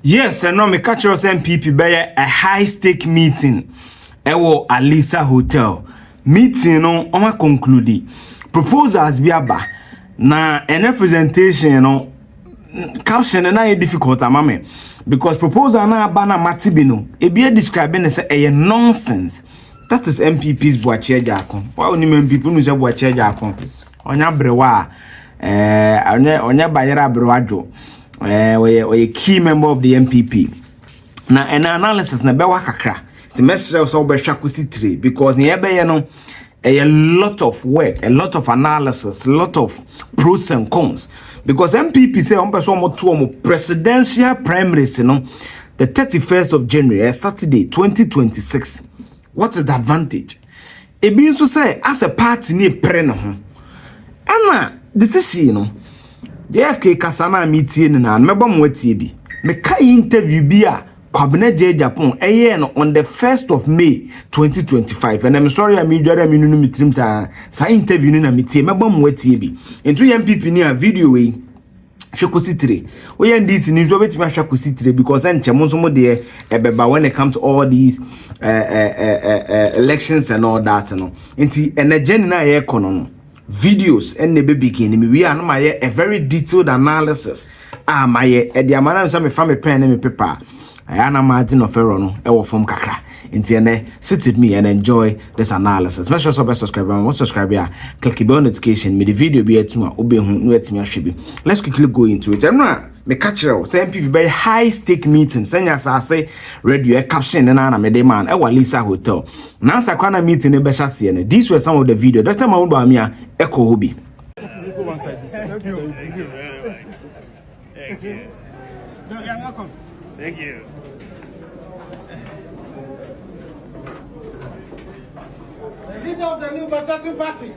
Yes, and no me catch us NPP by a high stake meeting. Ewo Alisa Hotel. Meeting no oma conclude. Proposals biaba na any presentation no caption na difficult amame because proposal na aba na matibi no e be describing say a nonsense. That is MPP's Boakye Agyarko. Why only MPP no say Boakye Agyarko? Onya brewa onya bayera brewadwo. We key member of the NPP. Now an analysis na bewa kakra. The message also be shakusitri because no a lot of work, a lot of analysis, a lot of pros and cons. Because MPP say on person mo presidential primaries, the 31st of January, Saturday, 2026. What is the advantage? It means to say as a party ni pre no ho. Ana decision the FK Kasana meeting na meba mwetie bi. Me ka interview bi a Kwabena Japan on the 1st of May 2025 and I'm sorry I'm no mitrim ta sa interview ni na metie meba mwetie bi. Into MPP ni a video we Shokositire. We and this news over to Shokositire because and Chamonsomo de ebeba when it comes to all these elections and all that no. Into and agenda na kono videos and never begin we are my a very detailed analysis my the amount some from a pen and paper I am margin of error no e from kakra nti sit with me and enjoy this analysis. Make sure you subscribe and subscribe here, click the bell notification me the video be etuma obehu no etimi ahwebe. Let's quickly go into it. Me catch you say MPP by high stake meeting senya say radio caption na me dey man e wa Lisa Hotel na sakwana meeting e be hye ne. These were some of the video Dr. Bawumia Echo Obi. Thank you. Thank you. The leader of the new Batatu party.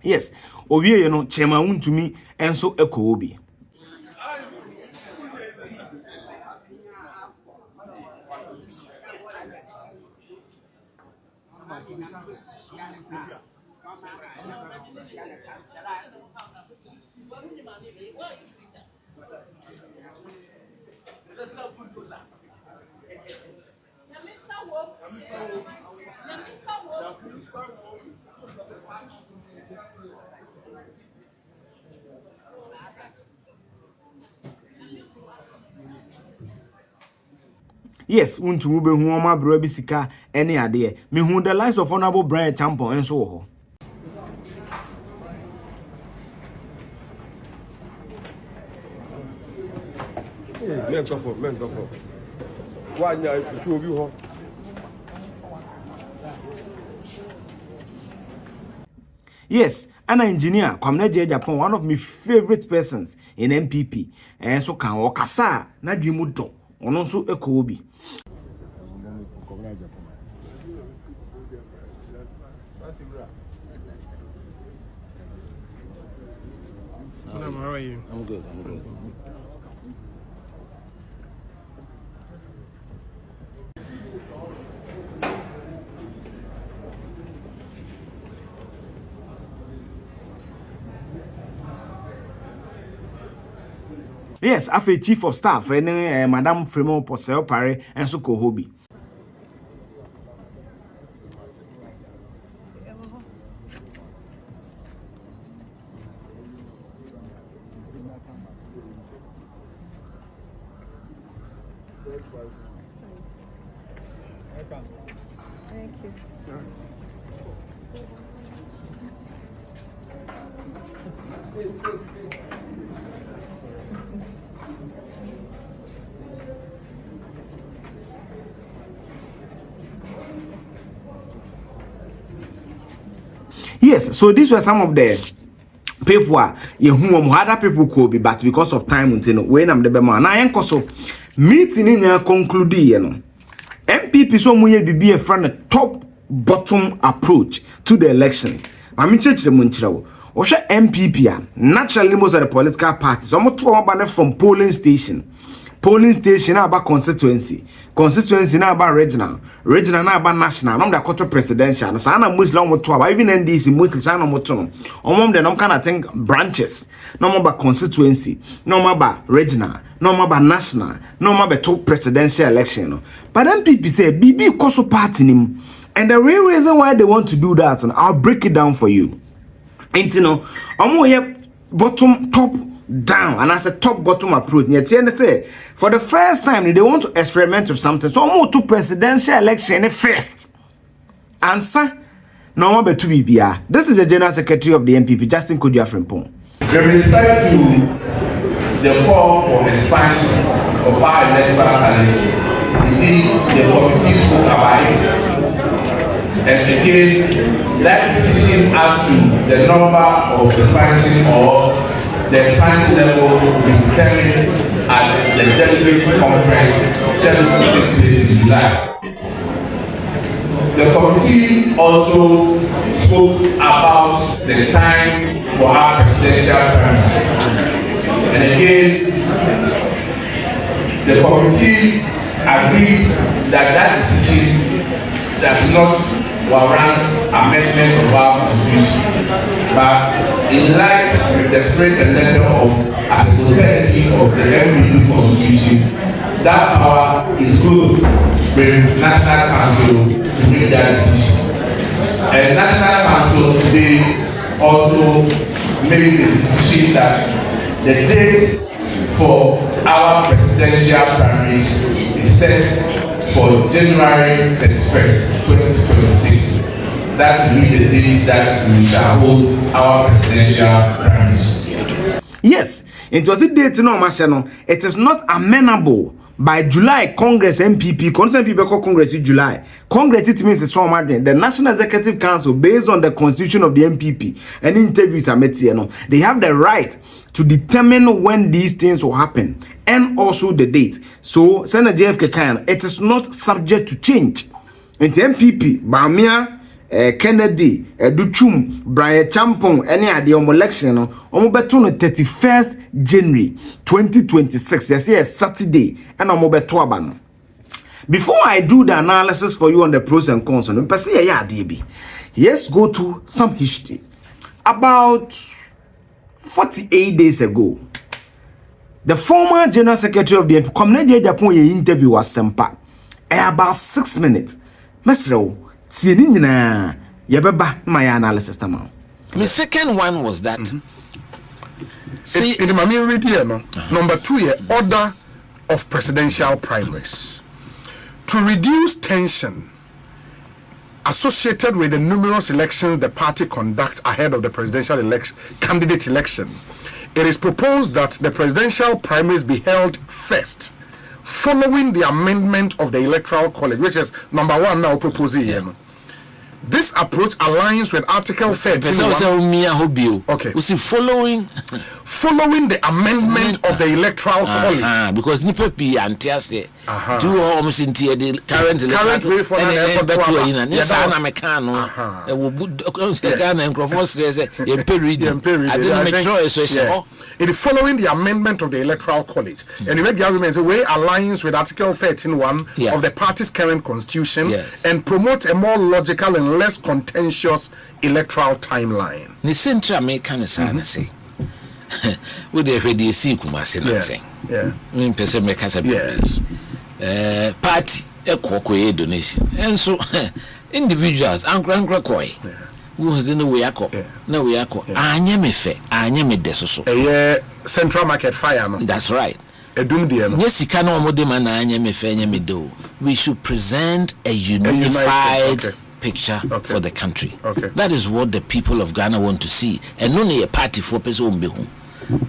Yes, Owie chema untumi enso Echo Obi. Yes, untumu be hu oma bro bisika any ade. Me hu the lives of Honorable Brian Champion enso ho. Men go for. Wanya you obi ho. Yes, an engineer, Kwabena Japan, one of my favorite persons in NPP. And so can wakasa na dwimudo. Ono so Echo Obi. How are you? I'm good. Yes, after chief of staff, Madam Fremont Posel Pare and so Kohobi. Thank you. Yes, so these were some of the people other people could be, but because of time when I'm the bema na yen koso meeting in conclude MPP so muye bibi e friend top bottom approach to the elections. I mean church the munchirawo Osha NPP, naturally most of the political parties, almost two about from polling station now about constituency now about regional now about national, no the quarter presidential, and sana Muslim more two, even NDC Muslim sana more two. The no kind of think branches, no more about constituency, no more about regional, no more about national, no more about two presidential election. But NPP say BB koso party nim, and the real reason why they want to do that, and I'll break it down for you. And you know, bottom top down, and as a top bottom approach. Yet say for the first time they want to experiment with something. So almost to presidential election first. Answer no more be to BBR. This is the General Secretary of the NPP, Justin Kodia Frimpong. With respect to the call for expansion of our electoral college, indeed the committee spoke about it. And again, that decision as to the number of expansion or the expansion level will be determined at the delegate conference scheduled to take place in July. The committee also spoke about the time for our presidential terms. And again, the committee agrees that that decision does not warrant amendment of our constitution, but in light of the spirit and letter of Article 30 of the NPP Constitution, that power is good with National Council to make that decision. And National Council today also made the decision that the date for our presidential primaries is set for January 31st, 2026. That will be the days that we shall hold our presidential primaries. Yes, it was the date no Mashano. It is not amenable by July Congress NPP. Congress in July. Congress it means it's so much. The National Executive Council, based on the constitution of the NPP and interviews are made here, they have the right to determine when these things will happen and also the date. So, Senator JFK Khan, it is not subject to change. In the NPP, Bawumia, Kennedy, Duchum, Brian Champong, any idea of election on the 31st January 2026. Yes, Saturday, and on Mobile. Before I do the analysis for you on the pros and cons, let's go to some history. About 48 days ago, the former General Secretary of the NPP, Boakye Agyarko, interview was Sempa. About 6 minutes. Mesro, my analysis. The second one was that. See, in the number 2 order of presidential primaries to reduce tension associated with the numerous elections the party conduct ahead of the presidential candidate election. It is proposed that the presidential primaries be held first, following the amendment of the Electoral College, which is number 1 now proposing here. This approach aligns with Article 13. Okay. We see following the amendment of the Electoral College. Because nipa pi antiase two almost into the current way for it is following the amendment of the Electoral College. And you make the argument the way aligns with Article 13(1) of the party's current constitution and promote a more logical and less contentious electoral timeline. The central American say with the see Kumasi say. Yes. Party a donation. And so individuals and koi. Who was in the way I call? No, we are called. I am a fair. I am a desoso. Central market fire. That's right. Yes, you cannot more demand. I am a fair. We should present a unified picture for the country. That is what the people of Ghana want to see. And only a party for person be home.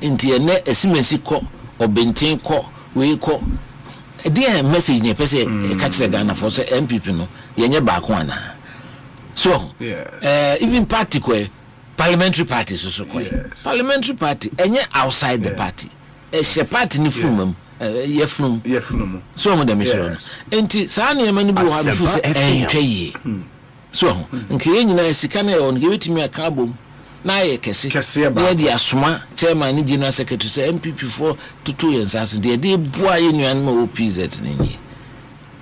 Into a net a simensi call or bentin call. We call a dear message. You catch the Ghana for say NPP no. Yenye bakwana. So, even party parliamentary parties also parliamentary party and outside the party. A party ni fumum yefnum. So on the mission. Enti sani mani bu ha fu se so nke nyina sikane on give it me a carbon na ye kese na di asoma chairman ni general secretary say MPP for tutu yensas de bua ye nuan ma OPZ ni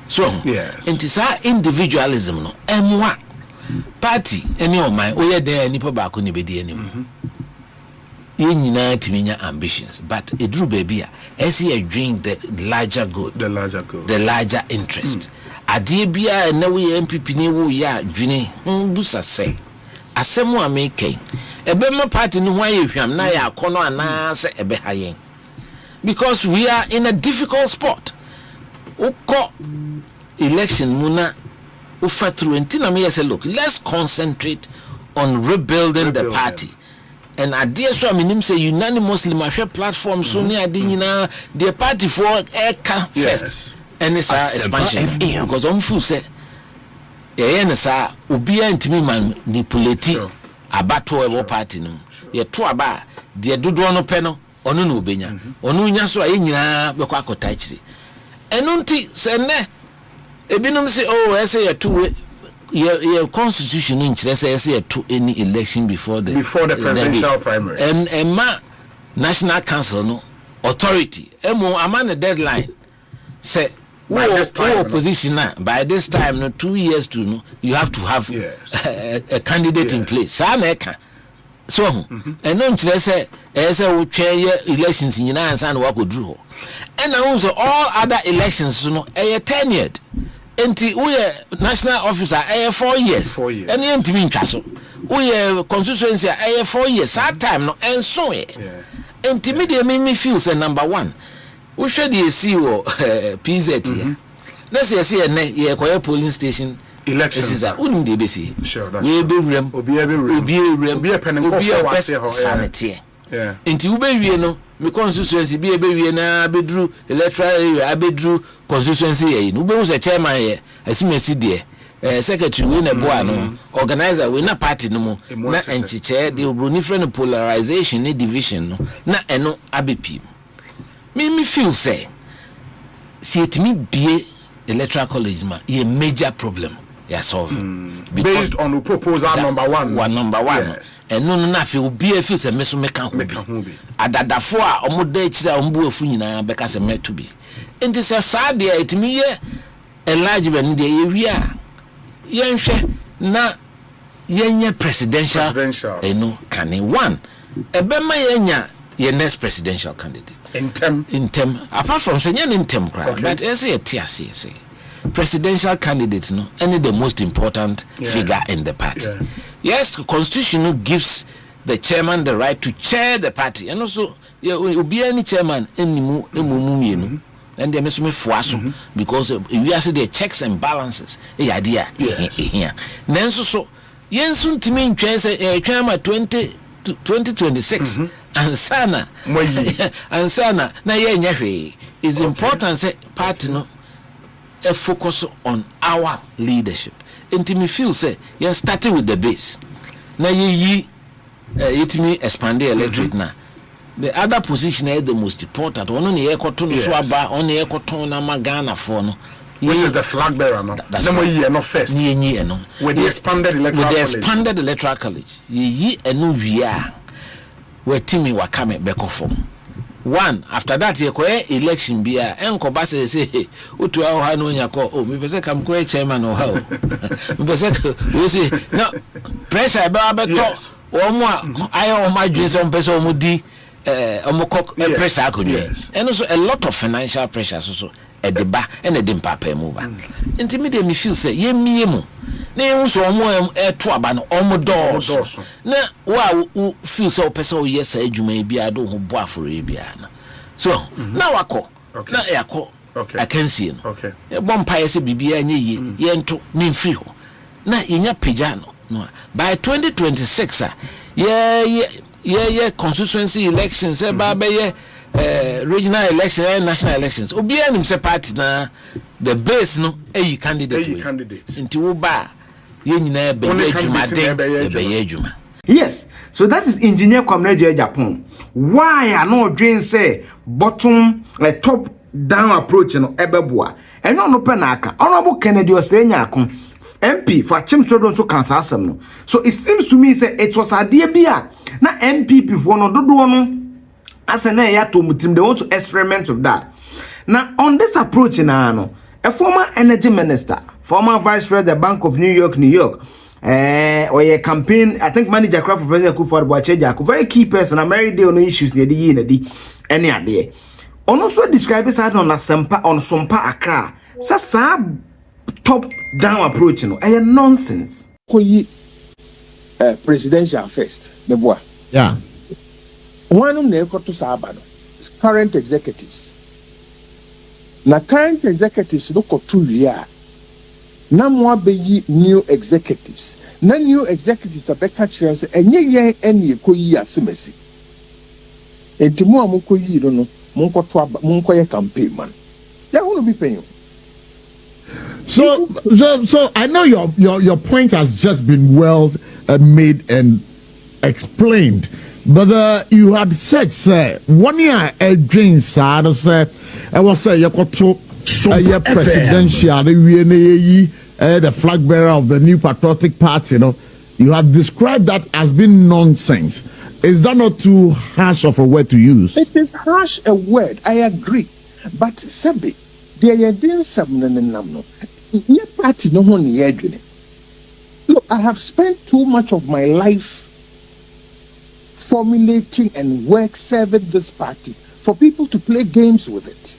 so yes entisa individualism no emwa party any o man o ye dey nipa ba ko ni be di anim ye nyina timinya ambitions but eduru baby a see a drink the larger good the larger interest ade bia na we MPP ni wo ya dwene busa say asemu ameke ebema party no ho ayehwam na ya akono ana se ebe hayen because we are in a difficult spot uko election muna ufa through until me say look let's concentrate on rebuilding the party and idea so minim say unanimously my platform so ni ade nyina the party for eka first and it's expansion because on full say yen sa obia ntimi manipulate abato ebo party no ye to aba de dodo no pe no ono na obenya ono nya so aye nyina be kwa akota kire eno nti se ne ebinom say oh ese ye to your constitution in say ese ye to any election before the presidential primary and ma national council no authority emo ama the deadline say opposition now by this time no 2 years to no you have to have a candidate in place so and no nkyere say we try elections nyina ansa na wakoduru and also all other elections no 10-year enti we national officer 4 years and ntimi ntwa so we constituency 4 years that time no enso enti me feel say number 1 we should see PZ here. Let's say ne koye polling station election. This is a unim be see. Sure, that's we be rem. Obi a penenko wase ho. Sanity. Yeah. Inti ube wie no me constituency be wie na abedru electoral area abedru constituency ye. No be say chairman ye. Asimesi de. Secretary we na boa no organizer we na party no mo na enchiche de obroni friend polarization ni division no na eno abepi. Me feel say see it me be electoral college ma a major problem ya solve based on the proposal number 1 number 1 yes. And no na feel be feel say me so me kan ho bi adadafo a omoda ekira ombu afu nyina be ka say me to be enti say saa de it me ye enlargement de ye wi a yenhwe na yenye presidential eno kan 1 ebema yenya your next presidential candidate in term apart from saying in term but say presidential candidate no any the most important figure in the party yes the constitution gives the chairman the right to chair the party and also you be any chairman enimu emumu and they must me fuaso because we are the checks and balances idea here nenso so yensu ntimi ntwe say chairman 2026 ansana na yenya hwe is important say party no focus on our leadership until me feel say you starting with the base na yi it me expand the electorate na the other position is the most important one on the ekoto no so aba on the ekoto na magana for no which is the flag bearer no no first yi no with the expanded electoral college yi eno wia we timi wakame beko from 1 after that ye ko election bia enko ba say otu aho ha no nyako o me pese kam ko chairman o ha o me pese we say no pressure ba beto o mo ayo o ma dwen so pese o mo di o mo pressure akodwe and also a lot of financial pressure so edeba and edem papa mu ba intimidate me feel say ye mie mu na ehun so omo eto aba no omo dos na wa feel so person o yes adwuma bia do ho bo afore bia na so na wako na yakọ akansie no e bom paye se bibia anye ye nto ne mfiri ho na yenya pagya no by 2026 ye constituency elections e ba be ye regional election and national elections obi anim se party na the base no eyi candidate nti wo ba ye nyina be adwuma. Yes, so that is engineer Boakye Agyarko. Why are no dream say bottom like top down approach no ebeboa and no penaka honorable Kennedy Osenyako MP for Chimtrodon so cancer no. So it seems to me say it was a dear beer na MPP for no dodo no as na ya to mutim, they want to experiment with that. Now on this approach na a former energy minister, former vice president Bank of New York, or a campaign, I think manager for President Boakye Agyarko, very key person, a married day on issues near the any idea. On also describe this on a sampa on Sompa Accra. Sasa top down approach, a nonsense. Presidential first, the boy. Yeah. One of them to Sabado, current executives. Now, current executives look at 2 years. Now, more be new executives. Now, new executives are better chance, and ye any koi asimesi. And to more mukoyi, don't know, munkoye campaign man. They won't be paying. So I know your point has just been well made and explained, but you had said, sir, 1 year a dream, sir, say, I was say you got to a presidential, the flag bearer of the New Patriotic Party, you have described that as being nonsense. Is that not too harsh of a word to use? It is harsh a word, I agree, but Sabi, there are been some no. Your party no one yet. Look, I have spent too much of my life formulating and work serving this party for people to play games with it.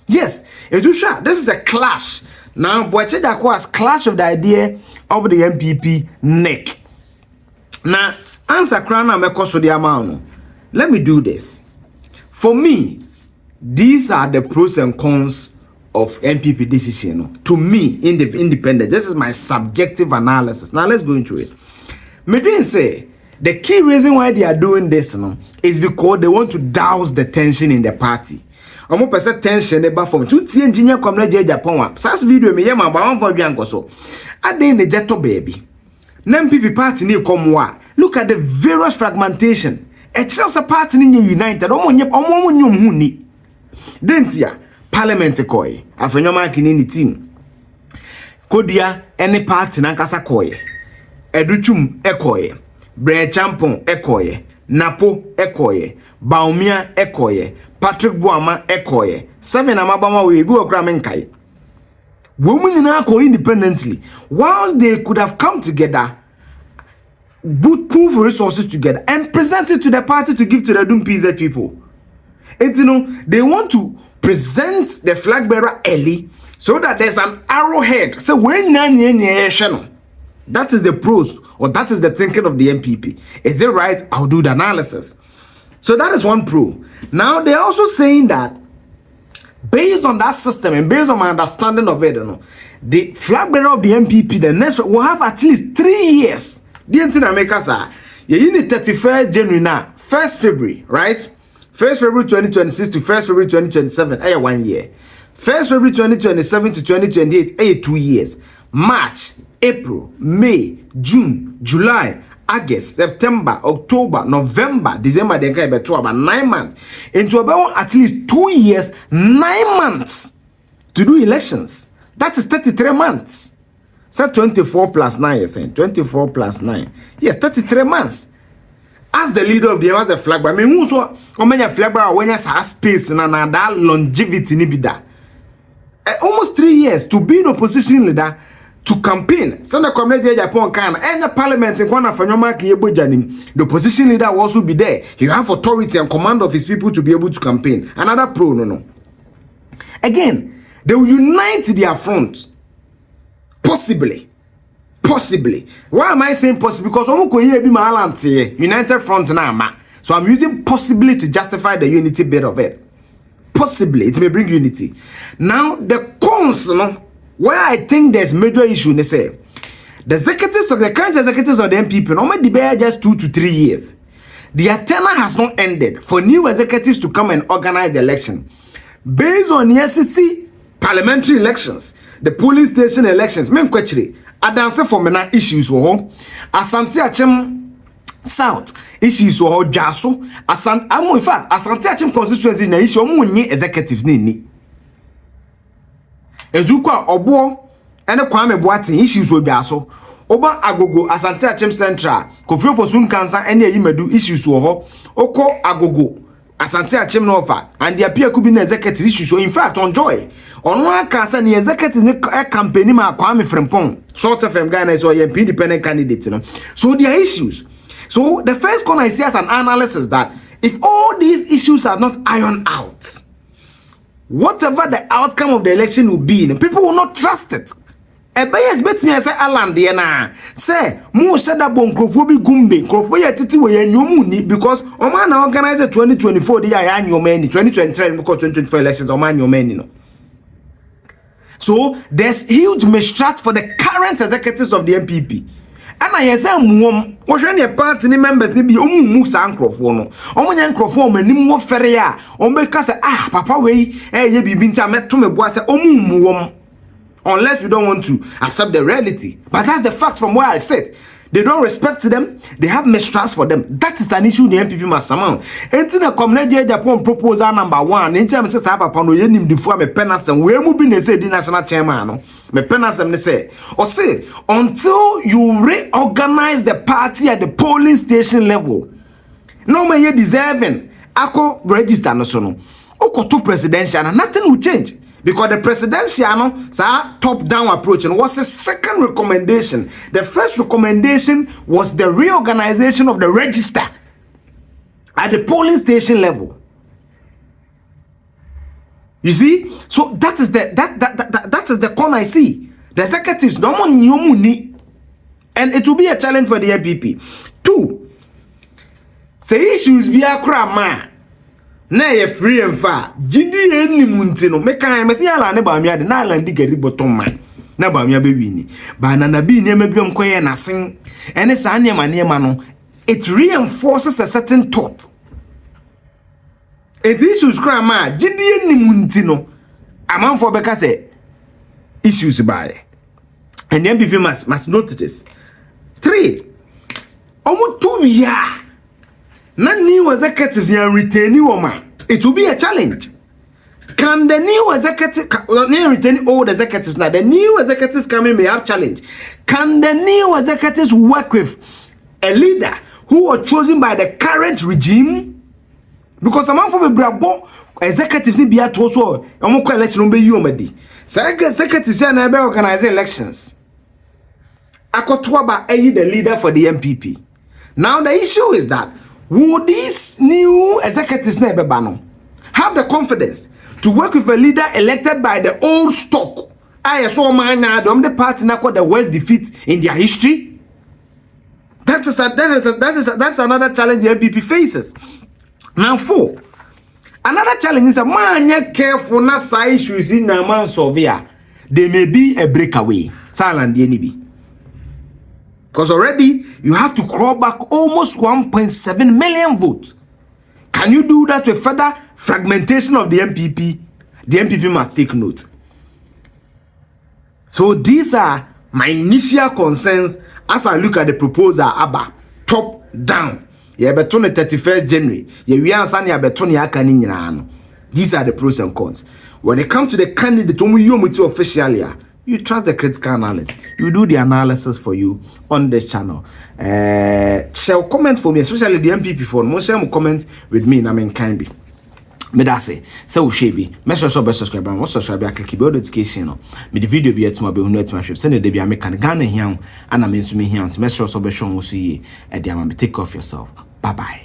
Yes, Edusha, this is a clash. Now, Boakye Agyarko has clash of the idea of the NPP NEC. Now, answer Krana Mekoso the amount. Let me do this. For me, these are the pros and cons of NPP decision. To me, independent. This is my subjective analysis. Now let's go into it. Me didn't say the key reason why they are doing this is because they want to douse the tension in the party. Omo pese tension eba from two engineer comrade Japan wa. Sas video me yema ba wan for bianko so. Ade ne jeto baby. Na NPP party ni komwa. Look at the various fragmentation. A chance party ni united. Omo nyum hu ni. Dentia Parliament koye afenyoma kinini team kodia any party nankasa koye educhum ekoye bre champon ekoye napo ekoye Bawumia ekoye Patrick Buama ekoye 7 amabama we bi okra menkai women na ko independently whilst they could have come together pool resources together and present it to the party to give to the Dum PZ people. And they want to present the flag bearer early so that there's an arrowhead. So when that is the pros, or that is the thinking of the NPP. Is it right? I'll do the analysis. So that is one pro. Now they're also saying that based on that system and based on my understanding of it, the flag bearer of the NPP, the next will have at least 3 years. The entire makers are you need 31st January now, 1st February, right? 1st February 2026 to 1st February 2027, 1 year. 1st February 2027 to 2028, 2 years. March, April, May, June, July, August, September, October, November, December, then can be about 9 months. Into about at least 2 years, 9 months to do elections. That is 33 months. So 24 plus 9, you're saying 24 plus 9. Yes, 33 months. As the leader of the as the flag bearer, I mean, who's what? How many flag bearer when you have space and that longevity ni bida? Almost 3 years to be the opposition leader to campaign. So the community Japan can and the parliament in Kwana Fanyoma Kiyebo the opposition leader will also be there. He have authority and command of his people to be able to campaign. Another pro, no. Again, they will unite their front. Possibly. Why am I saying possibly? Because United Front now. So I'm using possibly to justify the unity bit of it. Possibly it may bring unity. Now the cons, where I think there's major issue, they say the current executives of the NPP normally debate just 2 to 3 years. Their tenure has not ended for new executives to come and organize the election based on the SEC parliamentary elections, the police station elections. Men kwechiri adanse for mena issues wo Asante Achem South issues wo Jaso in fact Asante Achem constituency na issue omunye executives ni Ezukwa Obo ene Kwame Boateng issues wo Jaso Oba Agogo Asante Achim Central Kofi Ofosun Kansa ene yi medu issues wo ho oko Agogo Asante Achim no offer and there appear could be an executive issues so in fact on joy on one cancer the executive campaign ma Kwame Frimpong sort of Ghana is or independent candidate, you know. So there are issues. So the first corner I see as an analysis that if all these issues are not ironed out, whatever the outcome of the election will be, people will not trust it. Ebayes bet me say Alan de na say mo said that bon krofo bi gumbe krofo ye titi we enyomu ni because o man na organize 2024 the ya anyomani 2023 because 2024 elections o man anyomani no. So there's huge mistrust for the current executives of the NPP. And I say muom wo hwe ne party ni members ni bi omu san krofo no omo nya krofo o manim wo fere ya o be ka say papa we ye bibi ntia meto me boa say omu muom. Unless we don't want to accept the reality. But that's the fact from where I sit. They don't respect them. They have mistrust for them. That is an issue the NPP must surmount. Enti na community Japan proposal number 1. Enti am say sa papa no yenim difo me penasem we mu bi na say the national chairman no. Me penasem ne say or say until you reorganize the party at the polling station level. No man you deserving. Ako register no so no. Okoto presidential and nothing will change. Because the presidential no, top-down approach was a second recommendation. The first recommendation was the reorganization of the register at the polling station level. You see? So that is the corner I see. The executives don't want new money. And it will be a challenge for the NPP. 2. Say issues be a crime. Na ye free and far gidi enimu ntino meka me se ala ne Bawumia de na ala ndi gari bottom man na Bawumia be wini ba na bi ne ma biam koye na sen ene sa ne ma no it reinforces a certain thought it issues crama gidi enimu ntino amanfo be ka say issues by and the NPP must note this. 3 omo 2 years na new executives and retaining woman. It will be a challenge. Can the new executive retain old executives now? The new executives coming may have challenge. Can the new executives work with a leader who was chosen by the current regime? Because some for the brabo executives need be at also election be you already. So executives are never organize elections. Akotwaba the leader for the NPP. Now the issue is that would these new executives have the confidence to work with a leader elected by the old stock? I saw the party now the worst defeat in their history. That's another challenge the NPP faces. Now 4. Another challenge is a man you careful na side issues in a man surveyor. There may be a breakaway. Silent the NPP. Because already you have to crawl back almost 1.7 million votes. Can you do that with further fragmentation of the NPP? The NPP must take note. So these are my initial concerns as I look at the proposal about top down. You have 31st January. These are the pros and cons. When it comes to the candidate officially, you trust the critical analyst. You do the analysis for you on this channel. Share comment for me, especially the NPP for more share comment with me. I mean, can be. Me da say we shave. Make sure subscribe and subscribe and click the notification. Me the video be at my be hunnet my ship. Send the be American Ghana here and I mean to me here. Make sure subscribe and see at the am take off yourself. Bye bye.